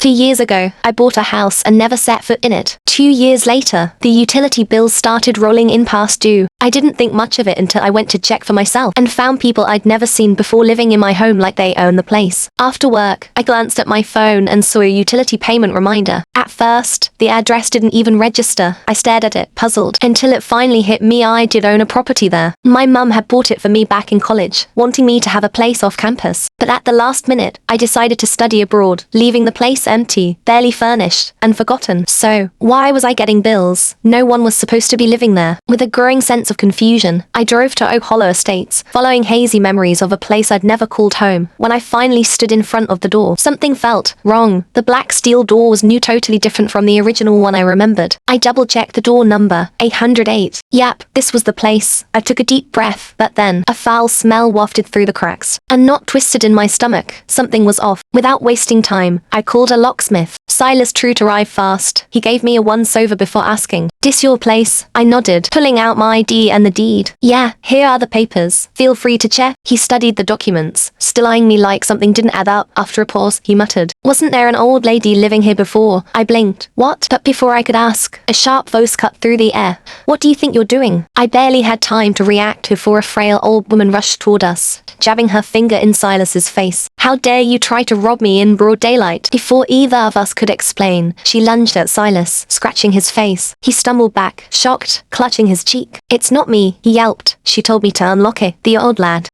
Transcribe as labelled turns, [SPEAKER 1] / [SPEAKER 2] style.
[SPEAKER 1] Few years ago, I bought a house and never set foot in it. 2 years later, the utility bills started rolling in past due. I didn't think much of it until I went to check for myself and found people I'd never seen before living in my home like they own the place. After work, I glanced at my phone and saw a utility payment reminder. At first, the address didn't even register. I stared at it, puzzled, until it finally hit me I did own a property there. My mum had bought it for me back in college, wanting me to have a place off campus. But at the last minute, I decided to study abroad, leaving the place empty, barely furnished, and forgotten. So, why was I getting bills? No one was supposed to be living there. With a growing sense of confusion, I drove to Oak Hollow Estates, following hazy memories of a place I'd never called home. When I finally stood in front of the door, something felt wrong. The black steel door was totally different from the original one I remembered. I double-checked the door number, 808. Yep, this was the place. I took a deep breath, but then, a foul smell wafted through the cracks. A knot twisted in my stomach. Something was off. Without wasting time, I called a locksmith. Silas Trout arrived fast. He gave me a once-over before asking, "This your place?" I nodded, pulling out my ID and the deed. "Yeah, here are the papers. Feel free to check." He studied the documents, still eyeing me like something didn't add up. After a pause, he muttered, "Wasn't there an old lady living here before?" I blinked. "What?" But before I could ask, a sharp voice cut through the air. "What do you think you're doing?" I barely had time to react before a frail old woman rushed toward us, jabbing her finger in Silas's face. "How dare you try to rob me in broad daylight?" Before either of us could explain, she lunged at Silas, scratching his face. He stumbled back, shocked, clutching his cheek. "It's not me," he yelped. "She told me to unlock it." The old lad,